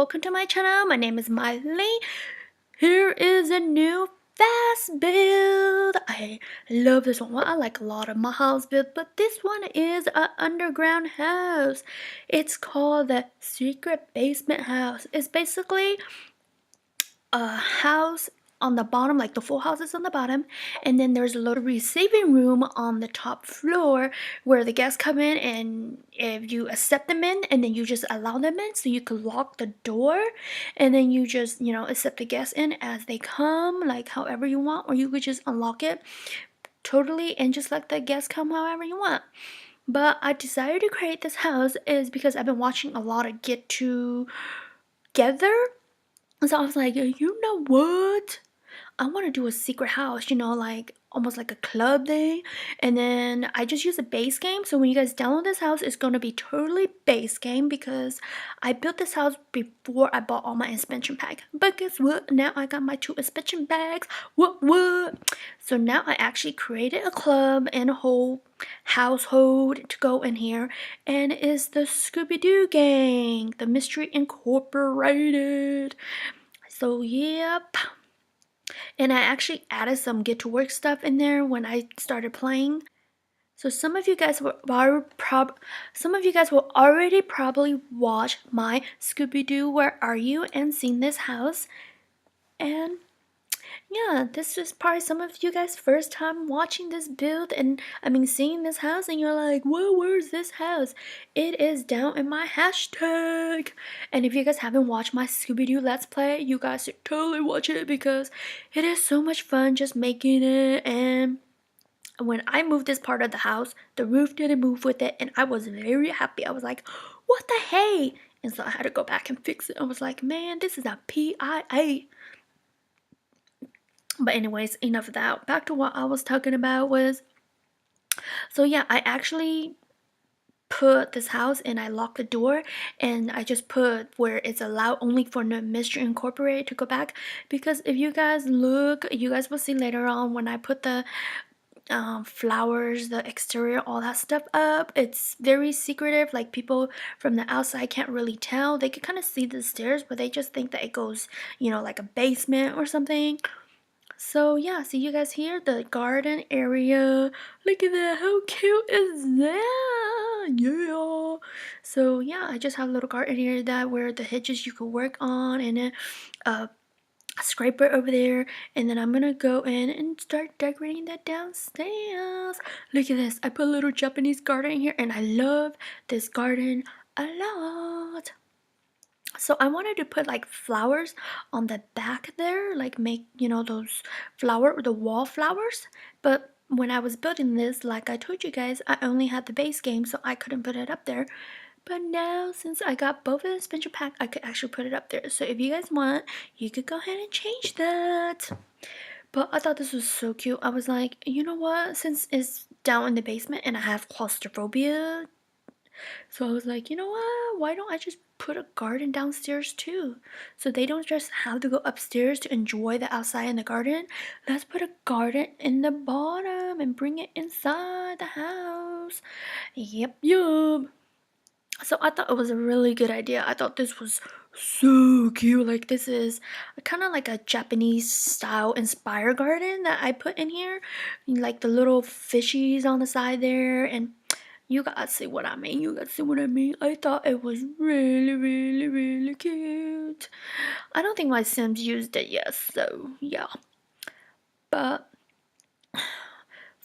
welcome to my channel. My name is Miley. Here is a new fast build. I love this one. Well, I like a lot of my house build, but this one is an underground house. It's called the secret basement house. It's basically a house on the bottom, like the full house is on the bottom, and then there's a little receiving room on the top floor where the guests come in, and if you accept them in and then you just allow them in, so you could lock the door and then you just accept the guests in as they come, like however you want, or you could just unlock it totally and just let the guests come however you want. But I decided to create this house is because I've been watching a lot of Get Together. So I was like, you know what? I want to do a secret house, like almost like a club thing. And then I just use a base game. So when you guys download this house, it's going to be totally base game because I built this house before I bought all my expansion pack. But guess what? Now I got my 2 expansion packs. What? So now I actually created a club and a whole household to go in here. And it's the Scooby-Doo gang, the Mystery Incorporated. So yep. And I actually added some get to work stuff in there when I started playing. So some of you guys will already probably watch my Scooby-Doo Where Are You and seen this house. And yeah, this is probably some of you guys' first time watching this build, and seeing this house, and you're like, whoa, where's this house? It is down in my hashtag. And if you guys haven't watched my Scooby-Doo Let's Play, you guys should totally watch it because it is so much fun just making it. And when I moved this part of the house, the roof didn't move with it, and I was very happy. I was like, what the hey? And so I had to go back and fix it. I was like, man, this is a PIA. But anyways, enough of that. Back to what I was talking about was, so yeah, I actually put this house and I locked the door, and I just put where it's allowed only for the Mystery Incorporated to go back, because if you guys look, you guys will see later on when I put the flowers, the exterior, all that stuff up, it's very secretive. Like people from the outside can't really tell. They can kind of see the stairs, but they just think that it goes, like a basement or something. So yeah, see you guys here, the garden area. Look at that, how cute is that? Yeah. So yeah, I just have a little garden area that where the hedges you could work on, and then a scraper over there, and then I'm gonna go in and start decorating that downstairs. Look at this, I put a little Japanese garden in here, and I love this garden a lot. So I wanted to put like flowers on the back there, like make those the wall flowers. But when I was building this, like I told you guys, I only had the base game, so I couldn't put it up there. But now since I got both of the expansion pack, I could actually put it up there. So if you guys want, you could go ahead and change that. But I thought this was so cute. I was like, you know what, since it's down in the basement and I have claustrophobia, so I was like, you know what? Why don't I just put a garden downstairs too? So they don't just have to go upstairs to enjoy the outside and the garden. Let's put a garden in the bottom and bring it inside the house. Yep. So I thought it was a really good idea. I thought this was so cute. Like this is kind of like a Japanese style inspired garden that I put in here. Like the little fishies on the side there, and you guys see what I mean. I thought it was really, really, really cute. I don't think my Sims used it yet, so yeah. But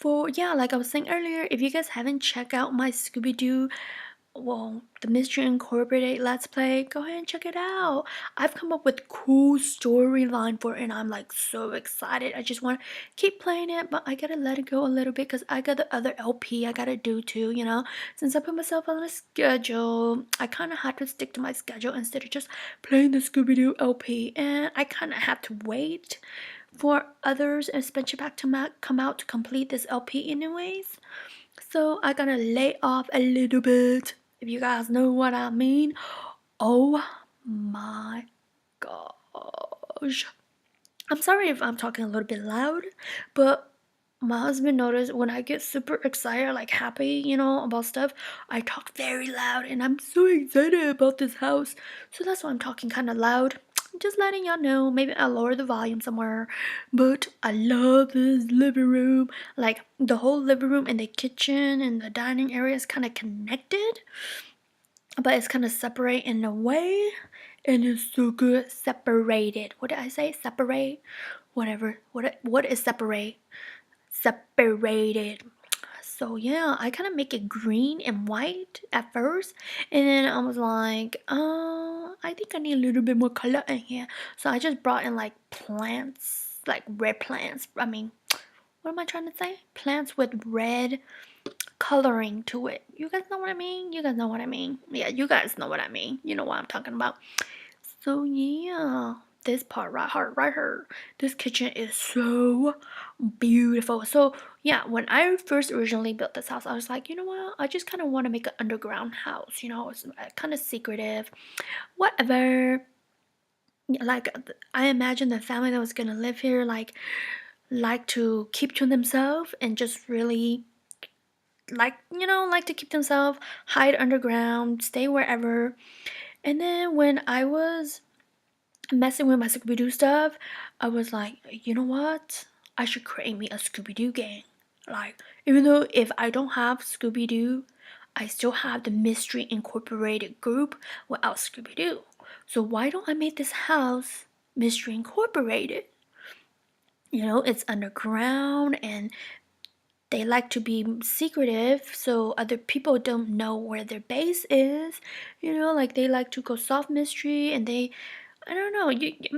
like I was saying earlier, if you guys haven't checked out my Scooby-Doo, the Mystery Incorporated Let's Play, go ahead and check it out. I've come up with cool storyline for it, and I'm like so excited. I just want to keep playing it, but I gotta let it go a little bit because I got the other LP I gotta do too, Since I put myself on a schedule, I kind of had to stick to my schedule instead of just playing the Scooby-Doo LP, and I kind of have to wait for others expansion pack to come out to complete this LP anyways. So I gotta lay off a little bit, if you guys know what I mean. Oh my gosh. I'm sorry if I'm talking a little bit loud, but My husband noticed when I get super excited, like happy, about stuff, I talk very loud and I'm so excited about this house. So that's why I'm talking kind of loud. Just letting y'all know. Maybe I'll lower the volume somewhere. But I love this living room. Like the whole living room and the kitchen and the dining area is kind of connected, but it's kind of separate in a way. And it's so good separated. What did I say? Separate? Whatever. What is separate? Separated. So yeah, I kind of make it green and white at first, and then I was like, I think I need a little bit more color in here. So I just brought in like plants, like red plants. I mean, what am I trying to say? Plants with red coloring to it. You guys know what I mean? You guys know what I mean? Yeah, you guys know what I mean. You know what I'm talking about. So yeah, this part right here, this kitchen is so beautiful. So yeah, when I first originally built this house, I was like, you know what? I just kind of want to make an underground house. It's kind of secretive, whatever. Like I imagine the family that was gonna live here, like to keep to themselves and just really like to keep themselves, hide underground, stay wherever. And then when I was messing with my Scooby Doo stuff, I was like, you know what? I should create me a Scooby Doo gang. Like, even though if I don't have Scooby Doo, I still have the Mystery Incorporated group without Scooby Doo. So why don't I make this house Mystery Incorporated? It's underground and they like to be secretive so other people don't know where their base is. Like they like to go soft mystery and I don't know.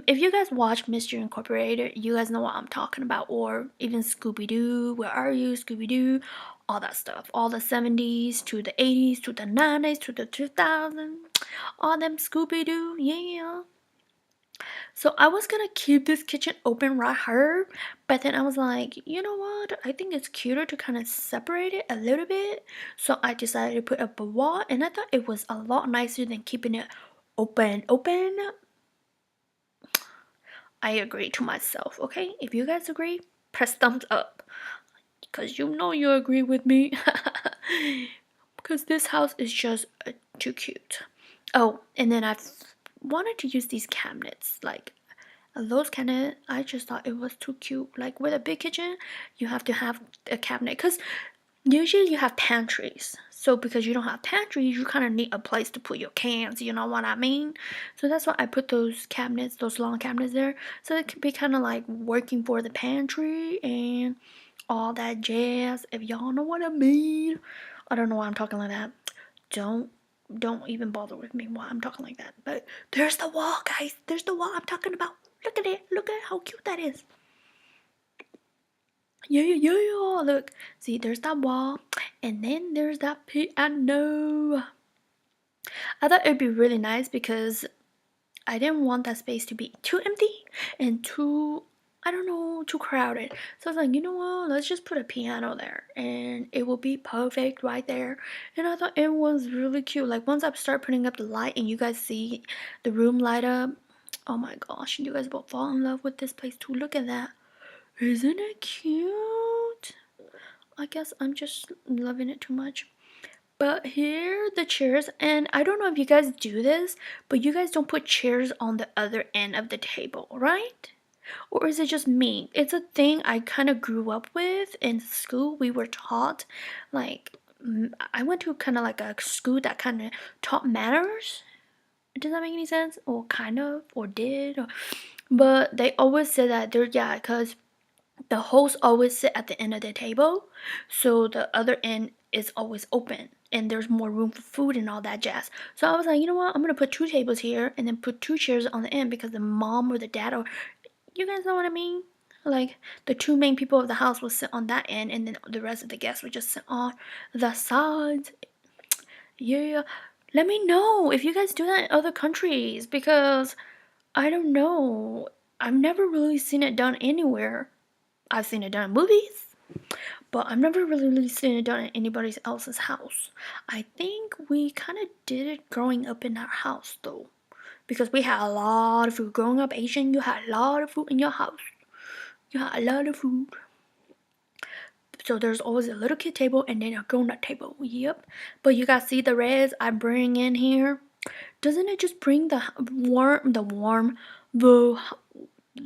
If you guys watch Mystery Incorporated, you guys know what I'm talking about. Or even Scooby Doo, Where Are You, Scooby Doo, all that stuff. All the 70s to the 80s to the 90s to the 2000s. All them Scooby Doo, yeah. So I was gonna keep this kitchen open right here, but then I was like, you know what? I think it's cuter to kind of separate it a little bit. So I decided to put up a wall, and I thought it was a lot nicer than keeping it open. Open. I agree to myself, okay? If you guys agree, press thumbs up. Because you agree with me. Because this house is just too cute. Oh, and then I wanted to use these cabinets. Like, those cabinets, I just thought it was too cute. Like, with a big kitchen, you have to have a cabinet. Because usually you have pantries. So because you don't have pantries, you kind of need a place to put your cans, you know what I mean? So that's why I put those cabinets, those long cabinets there. So it could be kind of like working for the pantry and all that jazz, if y'all know what I mean. I don't know why I'm talking like that. Don't don't even bother with me why I'm talking like that. But there's the wall, guys. There's the wall I'm talking about. Look at it. Look at how cute that is. Yeah. Look, see, there's that wall, and then there's that piano. I thought it'd be really nice because I didn't want that space to be too empty and too, I don't know, too crowded. So I was like, you know what? Let's just put a piano there, and it will be perfect right there. And I thought it was really cute. Like once I start putting up the light and you guys see the room light up, oh my gosh, you guys will fall in love with this place too. Look at that. Isn't it cute? I guess I'm just loving it too much. But here are the chairs, and I don't know if you guys do this, but you guys don't put chairs on the other end of the table, right? Or is it just me? It's a thing I kind of grew up with in school. We were taught, like, I went to kind of like a school that kind of taught manners. Does that make any sense? Or kind of, or did, but they always said that yeah, because the host always sit at the end of the table, so the other end is always open and there's more room for food and all that jazz. So I was like, you know what? I'm gonna put two tables here and then put two chairs on the end because the mom or the dad or you guys know what I mean? Like the two main people of the house will sit on that end and then the rest of the guests would just sit on the sides. Yeah. Let me know if you guys do that in other countries because I don't know. I've never really seen it done anywhere. I've seen it done in movies, but I've never really seen it done in anybody else's house. I think we kind of did it growing up in our house though, because we had a lot of food. Growing up Asian, you had a lot of food in your house. You had a lot of food. So there's always a little kid table and then a grown-up table. Yep. But you guys see the reds I bring in here? Doesn't it just bring the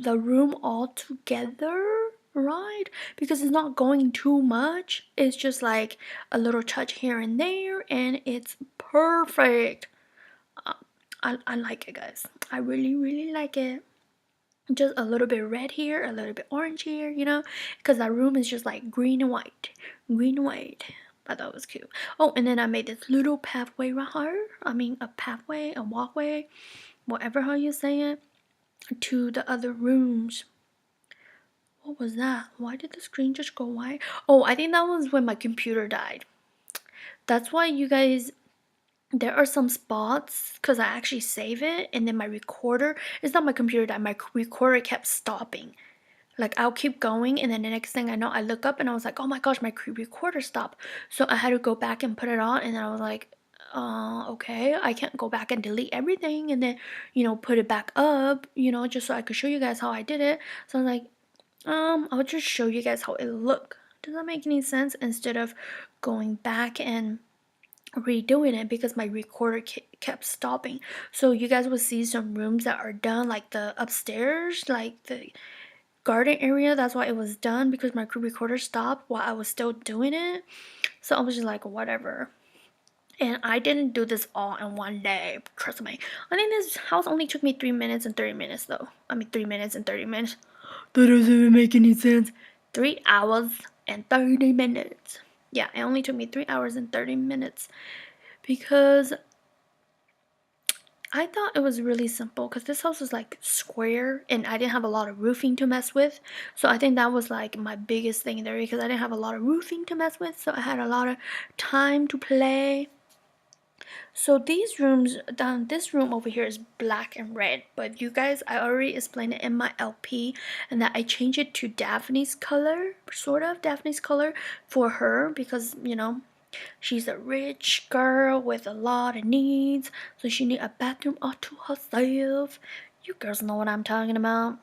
room all together, right? Because it's not going too much. It's just like a little touch here and there, and it's perfect. I like it, guys. I really, really like it. Just a little bit red here, a little bit orange here, because our room is just like green and white. Green and white. I thought it was cute. Oh, and then I made this little pathway right here. I mean, a pathway, a walkway, whatever how you say it, to the other rooms. What was that? Why did the screen just go white? Oh, I think that was when my computer died. That's why you guys, there are some spots, because I actually save it, and then my recorder, it's not my computer died, my recorder kept stopping. Like, I'll keep going, and then the next thing I know, I look up and I was like, oh my gosh, my recorder stopped. So I had to go back and put it on, and then I was like, okay, I can't go back and delete everything and then, put it back up, just so I could show you guys how I did it. So I was like, I'll just show you guys how it look. Does that make any sense? Instead of going back and redoing it, because my recorder kept stopping. So you guys will see some rooms that are done, like the upstairs, like the garden area. That's why it was done, because my recorder stopped while I was still doing it. So I was just like, whatever. And I didn't do this all in one day, trust me. I think this house only took me 3 minutes and 30 minutes though. I mean 3 minutes and 30 minutes. That doesn't even make any sense. 3 hours and 30 minutes. Yeah, it only took me 3 hours and 30 minutes because I thought it was really simple, because this house was like square and I didn't have a lot of roofing to mess with. So I think that was like my biggest thing there, because I didn't have a lot of roofing to mess with. So I had a lot of time to play. So these rooms, this room over here is black and red, but you guys, I already explained it in my LP, and that I changed it to Daphne's color, sort of Daphne's color for her, because she's a rich girl with a lot of needs, so she need a bathroom all to herself. You girls know what I'm talking about.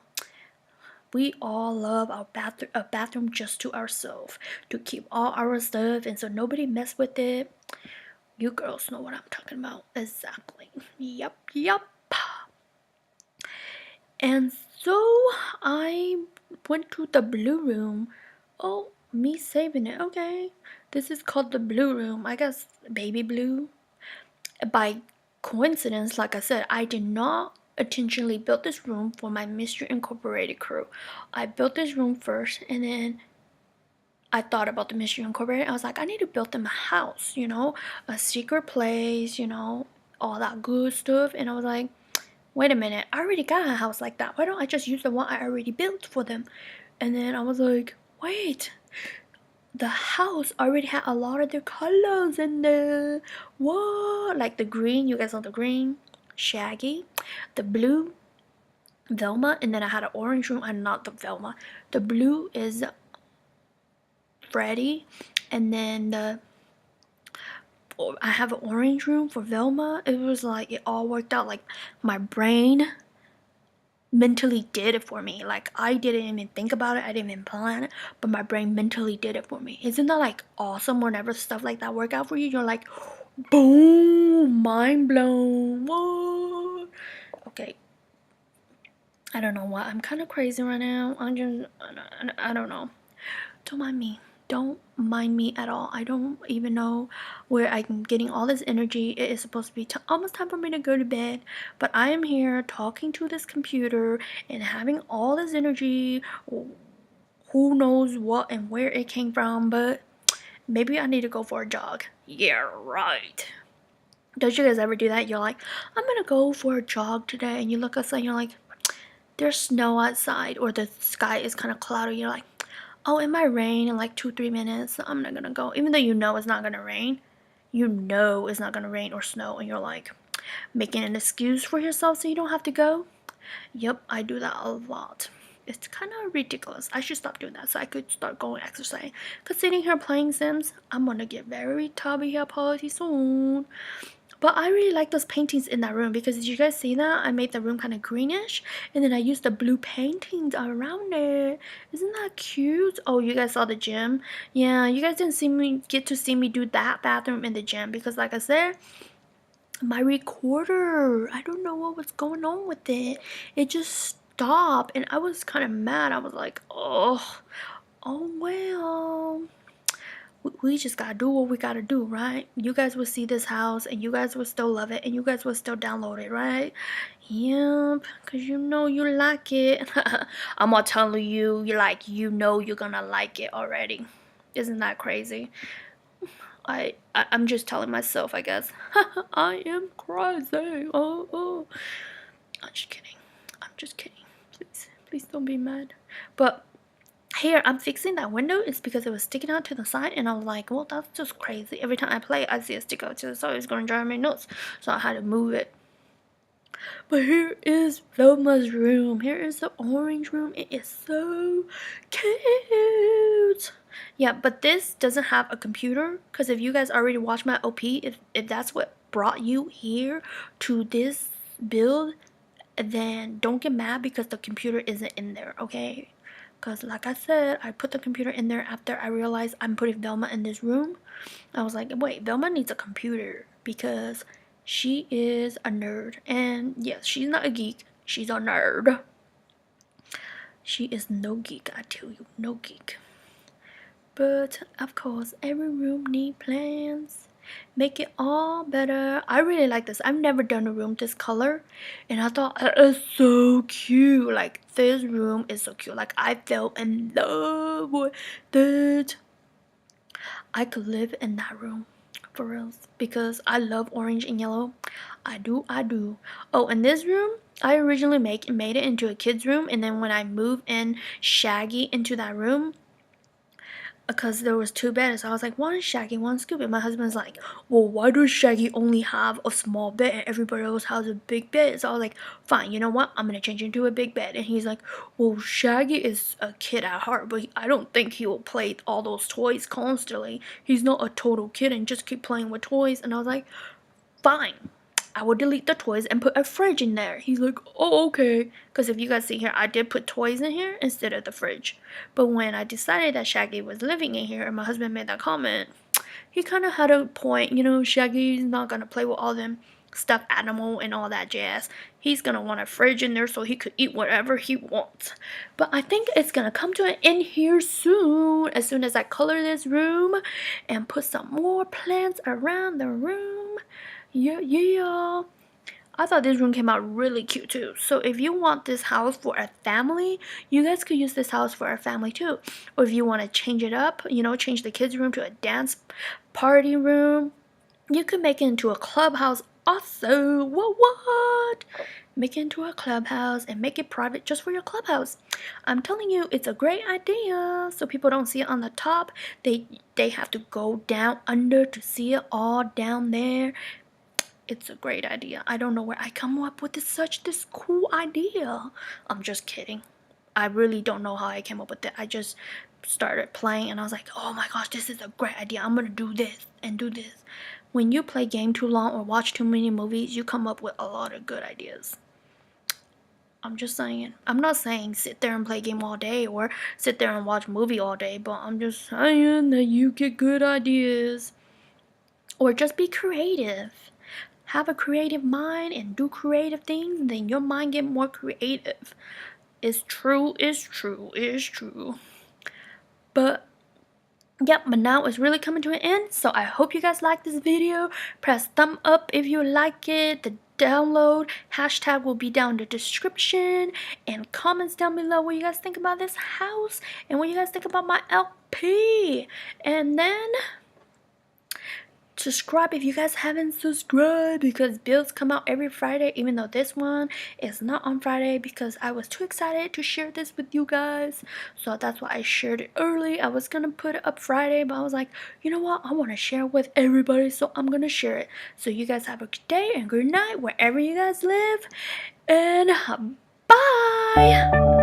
We all love our a bathroom just to ourselves, to keep all our stuff and so nobody mess with it. You girls know what I'm talking about. Exactly. Yep, yep. And so I went to the blue room. Oh, me saving it. Okay. This is called the blue room. I guess baby blue. By coincidence, like I said, I did not intentionally build this room for my Mystery Incorporated crew. I built this room first, and then I thought about the Mystery Incorporated. I was like, I need to build them a house, a secret place, all that good stuff. And I was like, wait a minute, I already got a house like that. Why don't I just use the one I already built for them? And then I was like, wait, the house already had a lot of their colors in there. What? Like the green, you guys know the green, Shaggy, the blue, Velma, and then I had an orange room, and not the Velma. The blue is Freddy, and then I have an orange room for Velma. It was like it all worked out. Like my brain mentally did it for me. Like I didn't even think about it. I didn't even plan it, but my brain mentally did it for me. Isn't that like awesome? Whenever stuff like that work out for you, you're like, boom, mind blown. What? Okay. I don't know why. I'm kind of crazy right now. I don't know. Don't mind me. Don't mind me at all. I don't even know where I'm getting all this energy. It is supposed to be almost time for me to go to bed, but I am here talking to this computer and having all this energy. Who knows what and where it came from, but maybe I need to go for a jog. Yeah, right. Don't you guys ever do that? You're like, I'm gonna go for a jog today, and you look outside and you're like, there's snow outside, or the sky is kind of cloudy. You're like, oh, it might rain in like 2-3 minutes, so I'm not gonna go. Even though you know it's not gonna rain. You know it's not gonna rain or snow, and you're like making an excuse for yourself so you don't have to go. Yep, I do that a lot. It's kind of ridiculous. I should stop doing that so I could start going exercising. Because sitting here playing Sims, I'm gonna get very tubby here pretty soon. But I really like those paintings in that room because did you guys see that? I made the room kind of greenish and then I used the blue paintings around it. Isn't that cute? Oh, you guys saw the gym? Yeah, you guys didn't get to see me do that bathroom in the gym because like I said, my recorder, I don't know what was going on with it. It just stopped and I was kind of mad. I was like, oh well, we just gotta do what we gotta do, right? You guys will see this house and you guys will still love it and you guys will still download it, right? Yep, because you know you like it. I'm not telling you, you're gonna like it already. Isn't that crazy? I'm just telling myself, I guess. I am crazy. Oh. I'm just kidding. I'm just kidding. Please don't be mad. But here, I'm fixing that window. It's because it was sticking out to the side, and I was like, well, that's just crazy. Every time I play, I see it stick out to the side. It's gonna drive me nuts. So I had to move it. But here is Velma's room. Here is the orange room. It is so cute. Yeah, but this doesn't have a computer. Because if you guys already watched my OP, if that's what brought you here to this build, then don't get mad because the computer isn't in there, okay? Because like I said, I put the computer in there after I realized I'm putting Velma in this room. I was like, wait, Velma needs a computer because she is a nerd. And yes, she's not a geek. She's a nerd. She is no geek, I tell you. No geek. But of course, every room needs plans. Make it all better. I really like this. I've never done a room this color, and I thought it is so cute. Like this room is so cute. Like I fell in love with it. I could live in that room for real because I love orange and yellow. I do. Oh, and this room I originally made it into a kid's room, and then when I moved in Shaggy into that room, because there was two beds, I was like, one is Shaggy, one Scooby. My husband's like, well, why does Shaggy only have a small bed and everybody else has a big bed? So I was like, fine, you know what, I'm gonna change it into a big bed. And he's like, well, Shaggy is a kid at heart, but I don't think he will play all those toys constantly. He's not a total kid and just keep playing with toys. And I was like, fine, I will delete the toys and put a fridge in there. He's like, oh, okay. Because if you guys see here, I did put toys in here instead of the fridge. But when I decided that Shaggy was living in here and my husband made that comment, he kind of had a point. You know, Shaggy's not going to play with all them stuffed animal and all that jazz. He's going to want a fridge in there so he could eat whatever he wants. But I think it's going to come to an end here soon. As soon as I color this room and put some more plants around the room. Yeah. I thought this room came out really cute too. So if you want this house for a family, you guys could use this house for a family too. Or if you want to change it up, you know, change the kids' room to a dance party room, you could make it into a clubhouse also. What? Make it into a clubhouse and make it private just for your clubhouse. I'm telling you, it's a great idea. So people don't see it on the top. They have to go down under to see it all down there. It's a great idea. I don't know where I come up with this cool idea. I'm just kidding. I really don't know how I came up with it. I just started playing and I was like, oh my gosh, this is a great idea. I'm gonna do this and do this. When you play game too long or watch too many movies, you come up with a lot of good ideas. I'm just saying. I'm not saying sit there and play game all day or sit there and watch movie all day, but I'm just saying that you get good ideas. Or just be creative. Have a creative mind and do creative things, then your mind get more creative. It's true. But yep, but now it's really coming to an end. So I hope you guys like this video. Press thumb up if you like it. The download hashtag will be down in the description, and comments down below what you guys think about this house and what you guys think about my LP. And then subscribe if you guys haven't subscribed, because builds come out every Friday, even though this one is not on Friday because I was too excited to share this with you guys. So that's why I shared it early. I was gonna put it up Friday, but I was like, you know what, I want to share with everybody, so I'm gonna share it. So you guys have a good day and good night wherever you guys live, and bye.